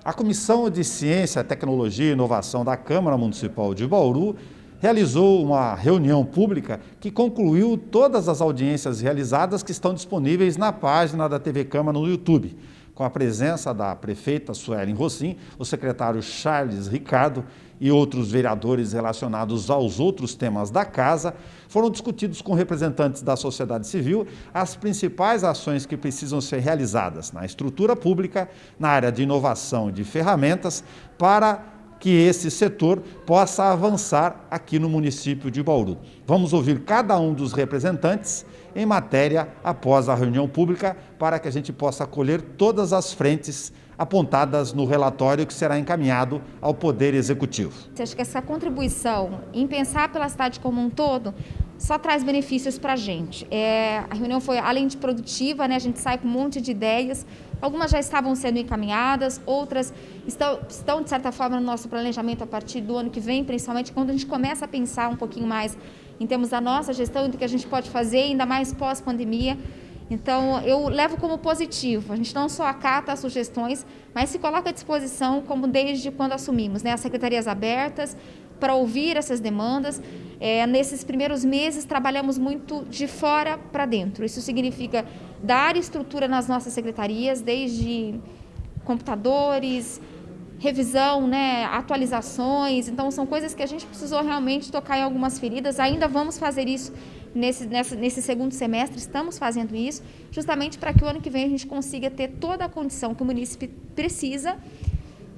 A Comissão de Ciência, Tecnologia e Inovação da Câmara Municipal de Bauru realizou uma reunião pública que concluiu todas as audiências realizadas que estão disponíveis na página da TV Câmara no YouTube, com a presença da prefeita Suelen Rossim, o secretário Charles Ricardo e outros vereadores relacionados aos outros temas da casa. Foram discutidos com representantes da sociedade civil as principais ações que precisam ser realizadas na estrutura pública, na área de inovação e de ferramentas, para que esse setor possa avançar aqui no município de Bauru. Vamos ouvir cada um dos representantes em matéria após a reunião pública, para que a gente possa colher todas as frentes apontadas no relatório que será encaminhado ao Poder Executivo. Você acha que essa contribuição em pensar pela cidade como um todo só traz benefícios para a gente? A reunião foi, além de produtiva, né, a gente sai com um monte de ideias. Algumas já estavam sendo encaminhadas, outras estão de certa forma, no nosso planejamento a partir do ano que vem, principalmente quando a gente começa a pensar um pouquinho mais em termos da nossa gestão, do que a gente pode fazer, ainda mais pós-pandemia. Então, eu levo como positivo. A gente não só acata as sugestões, mas se coloca à disposição, como desde quando assumimos, né? As secretarias abertas para ouvir essas demandas. Nesses primeiros meses, trabalhamos muito de fora para dentro. Isso significa dar estrutura nas nossas secretarias, desde computadores, revisão, né, atualizações. Então, são coisas que a gente precisou realmente tocar em algumas feridas. Ainda vamos fazer isso nesse segundo semestre, estamos fazendo isso, justamente para que o ano que vem a gente consiga ter toda a condição que o município precisa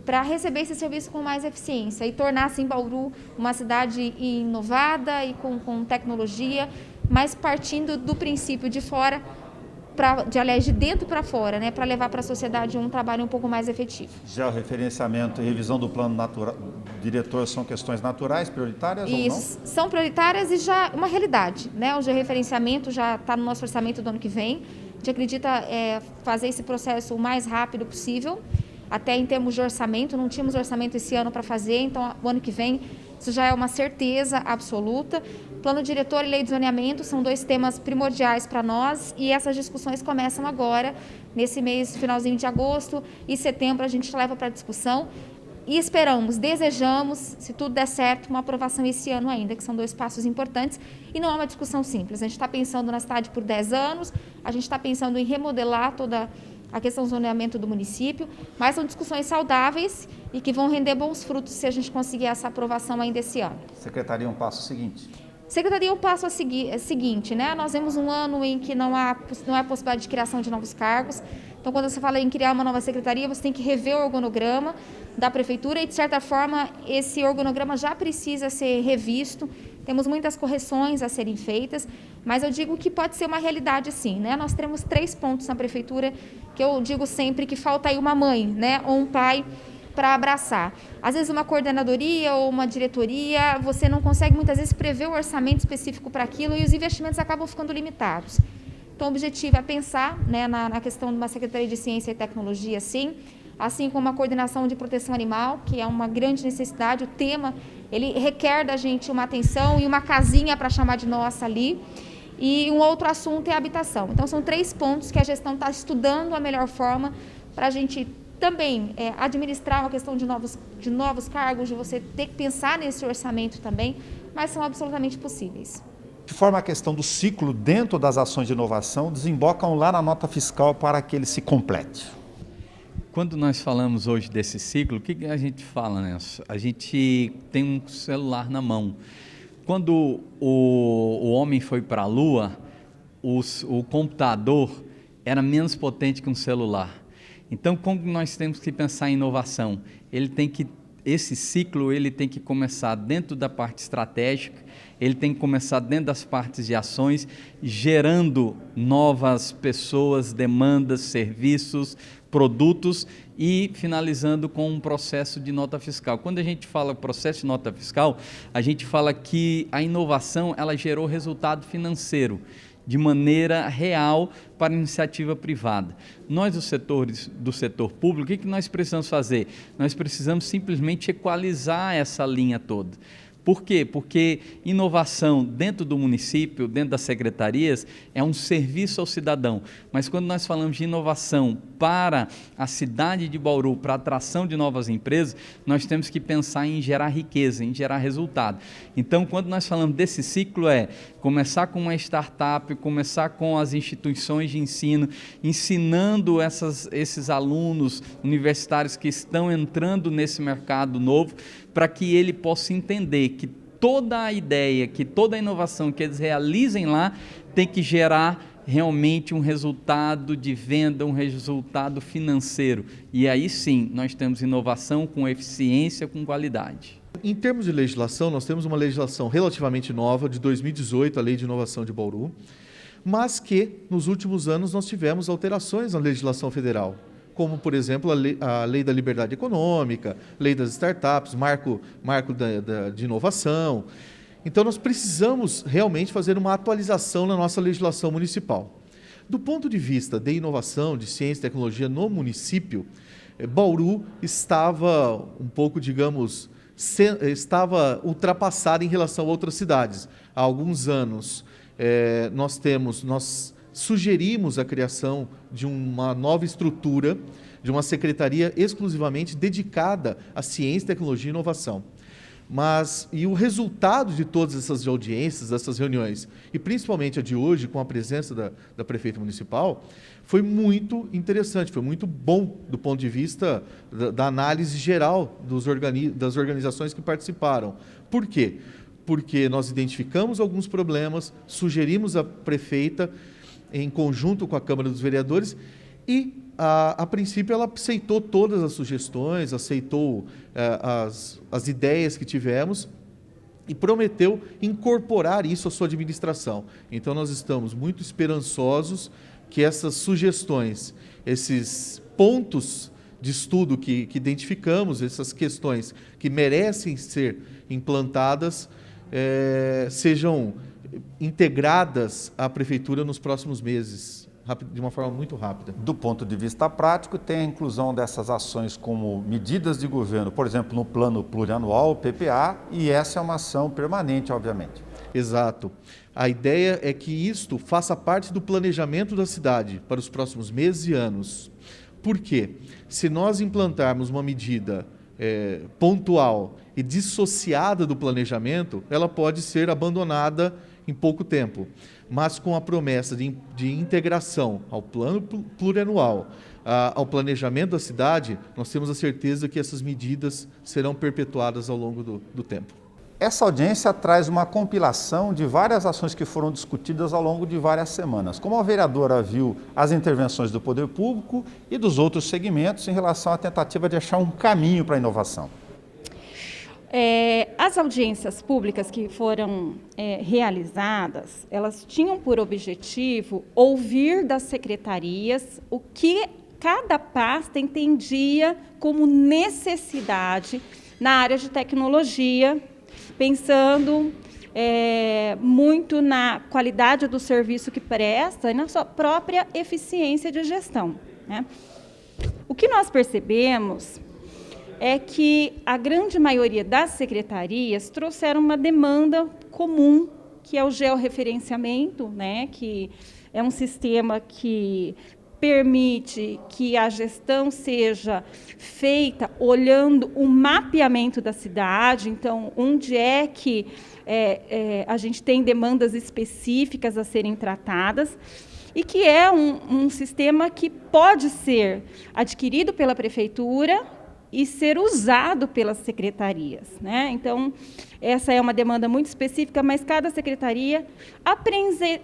para receber esse serviço com mais eficiência e tornar, assim, Bauru uma cidade inovada e com tecnologia, mas partindo do princípio de fora, de dentro para fora, né, para levar para a sociedade um trabalho um pouco mais efetivo. Já o referenciamento e revisão do plano diretor são questões naturais, prioritárias ou não? São prioritárias e já uma realidade, né? O georreferenciamento já está no nosso orçamento do ano que vem. A gente acredita fazer esse processo o mais rápido possível, até em termos de orçamento. Não tínhamos orçamento esse ano para fazer, então o ano que vem isso já é uma certeza absoluta. Plano diretor e lei de zoneamento são dois temas primordiais para nós e essas discussões começam agora, nesse mês, finalzinho de agosto e setembro, a gente leva para discussão e esperamos, desejamos, se tudo der certo, uma aprovação esse ano ainda, que são dois passos importantes e não é uma discussão simples. A gente está pensando na cidade por 10 anos, a gente está pensando em remodelar toda a questão do zoneamento do município, mas são discussões saudáveis e que vão render bons frutos se a gente conseguir essa aprovação ainda esse ano. Secretaria, um passo seguinte. Secretaria, o passo seguinte, né? Nós vemos um ano em que não há possibilidade de criação de novos cargos. Então, quando você fala em criar uma nova secretaria, você tem que rever o organograma da prefeitura e, de certa forma, esse organograma já precisa ser revisto. Temos muitas correções a serem feitas, mas eu digo que pode ser uma realidade sim, né? Nós temos 3 pontos na prefeitura que eu digo sempre que falta aí uma mãe, né? Ou um pai para abraçar. Às vezes uma coordenadoria ou uma diretoria, você não consegue muitas vezes prever o orçamento específico para aquilo e os investimentos acabam ficando limitados. Então o objetivo é pensar, né, na questão de uma Secretaria de Ciência e Tecnologia, sim, assim como a coordenação de proteção animal, que é uma grande necessidade. O tema, ele requer da gente uma atenção e uma casinha para chamar de nossa ali. E um outro assunto é a habitação. Então são 3 pontos que a gestão está estudando a melhor forma para a gente também administrar uma questão de novos cargos, de você ter que pensar nesse orçamento também, mas são absolutamente possíveis. De forma a questão do ciclo dentro das ações de inovação desembocam lá na nota fiscal para que ele se complete. Quando nós falamos hoje desse ciclo, o que a gente fala, né? A gente tem um celular na mão. Quando o homem foi para a Lua, o computador era menos potente que um celular. Então, como nós temos que pensar em inovação? Esse ciclo ele tem que começar dentro da parte estratégica, ele tem que começar dentro das partes de ações, gerando novas pessoas, demandas, serviços, produtos e finalizando com um processo de nota fiscal. Quando a gente fala processo de nota fiscal, a gente fala que a inovação ela gerou resultado financeiro de maneira real para a iniciativa privada. Nós, do setor público, o que nós precisamos fazer? Nós precisamos simplesmente equalizar essa linha toda. Por quê? Porque inovação dentro do município, dentro das secretarias, é um serviço ao cidadão. Mas quando nós falamos de inovação para a cidade de Bauru, para a atração de novas empresas, nós temos que pensar em gerar riqueza, em gerar resultado. Então, quando nós falamos desse ciclo, é começar com uma startup, começar com as instituições de ensino, ensinando esses alunos universitários que estão entrando nesse mercado novo, para que ele possa entender que toda a ideia, que toda a inovação que eles realizem lá tem que gerar realmente um resultado de venda, um resultado financeiro. E aí sim, nós temos inovação com eficiência, com qualidade. Em termos de legislação, nós temos uma legislação relativamente nova, de 2018, a Lei de Inovação de Bauru, mas que nos últimos anos nós tivemos alterações na legislação federal, como, por exemplo, a lei da liberdade econômica, lei das startups, marco de inovação. Então, nós precisamos realmente fazer uma atualização na nossa legislação municipal. Do ponto de vista de inovação, de ciência e tecnologia no município, Bauru estava um pouco, digamos, estava ultrapassada em relação a outras cidades. Há alguns anos, nós sugerimos a criação de uma nova estrutura, de uma secretaria exclusivamente dedicada à ciência, tecnologia e inovação. E o resultado de todas essas audiências, dessas reuniões, e principalmente a de hoje, com a presença da prefeita municipal, foi muito interessante, foi muito bom do ponto de vista da análise geral das organizações que participaram. Por quê? Porque nós identificamos alguns problemas, sugerimos à prefeita, em conjunto com a Câmara dos Vereadores, e, a princípio, ela aceitou todas as sugestões, aceitou as ideias que tivemos e prometeu incorporar isso à sua administração. Então, nós estamos muito esperançosos que essas sugestões, esses pontos de estudo que identificamos, essas questões que merecem ser implantadas, sejam integradas à Prefeitura nos próximos meses, de uma forma muito rápida. Do ponto de vista prático, tem a inclusão dessas ações como medidas de governo, por exemplo, no Plano Plurianual, PPA, e essa é uma ação permanente, obviamente. Exato. A ideia é que isto faça parte do planejamento da cidade para os próximos meses e anos. Por quê? Se nós implantarmos uma medida pontual e dissociada do planejamento, ela pode ser abandonada em pouco tempo, mas com a promessa de integração ao plano plurianual, ao planejamento da cidade, nós temos a certeza que essas medidas serão perpetuadas ao longo do tempo. Essa audiência traz uma compilação de várias ações que foram discutidas ao longo de várias semanas. Como a vereadora viu as intervenções do poder público e dos outros segmentos em relação à tentativa de achar um caminho para a inovação? As audiências públicas que foram realizadas, elas tinham por objetivo ouvir das secretarias o que cada pasta entendia como necessidade na área de tecnologia, pensando muito na qualidade do serviço que presta e na sua própria eficiência de gestão, né? O que nós percebemos é que a grande maioria das secretarias trouxeram uma demanda comum, que é o georreferenciamento, né, que é um sistema que permite que a gestão seja feita olhando o mapeamento da cidade, então, onde é que a gente tem demandas específicas a serem tratadas, e que é um sistema que pode ser adquirido pela prefeitura e ser usado pelas secretarias, né? Então, essa é uma demanda muito específica, mas cada secretaria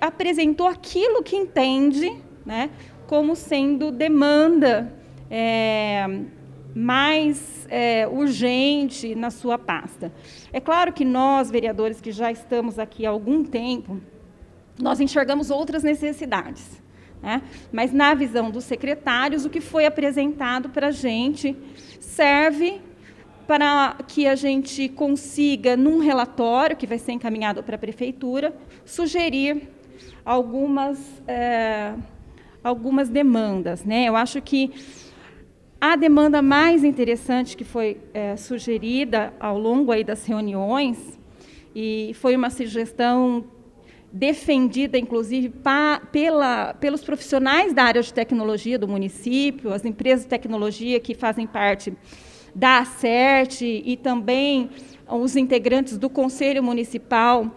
apresentou aquilo que entende, né, como sendo demanda mais urgente na sua pasta. É claro que nós, vereadores, que já estamos aqui há algum tempo, nós enxergamos outras necessidades, né? Mas, na visão dos secretários, o que foi apresentado para a gente serve para que a gente consiga, num relatório que vai ser encaminhado para a prefeitura, sugerir algumas demandas, né? Eu acho que a demanda mais interessante que foi sugerida ao longo aí das reuniões e foi uma sugestão defendida, inclusive, pelos profissionais da área de tecnologia do município, as empresas de tecnologia que fazem parte da ACERT e também os integrantes do Conselho Municipal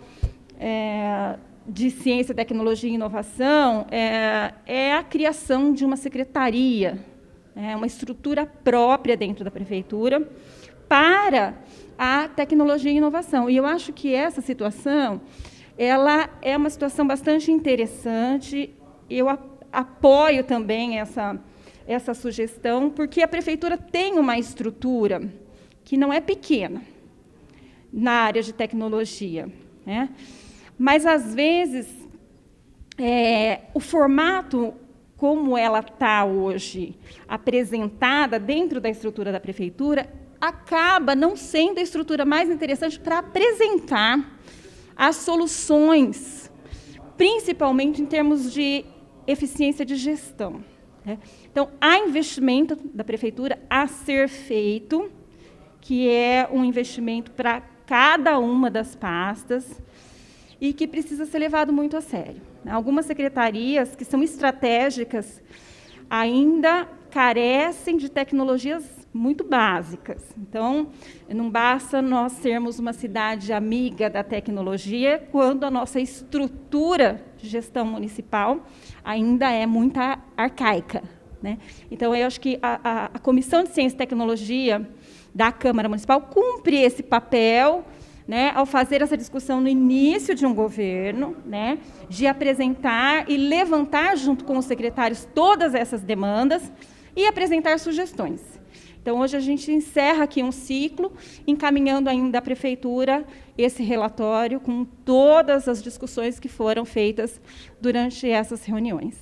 de Ciência, Tecnologia e Inovação, é a criação de uma secretaria, uma estrutura própria dentro da Prefeitura para a tecnologia e inovação. E eu acho que essa situação ela é uma situação bastante interessante. Eu apoio também essa sugestão, porque a Prefeitura tem uma estrutura que não é pequena na área de tecnologia, né? Mas, às vezes, o formato como ela está hoje apresentada dentro da estrutura da Prefeitura acaba não sendo a estrutura mais interessante para apresentar as soluções, principalmente em termos de eficiência de gestão, né? Então, há investimento da Prefeitura a ser feito, que é um investimento para cada uma das pastas e que precisa ser levado muito a sério. Algumas secretarias que são estratégicas ainda carecem de tecnologias muito básicas. Então, não basta nós sermos uma cidade amiga da tecnologia quando a nossa estrutura de gestão municipal ainda é muito arcaica, né? Então, eu acho que a Comissão de Ciência e Tecnologia da Câmara Municipal cumpre esse papel, né, ao fazer essa discussão no início de um governo, né, de apresentar e levantar, junto com os secretários, todas essas demandas e apresentar sugestões. Então, hoje a gente encerra aqui um ciclo, encaminhando ainda à Prefeitura esse relatório com todas as discussões que foram feitas durante essas reuniões.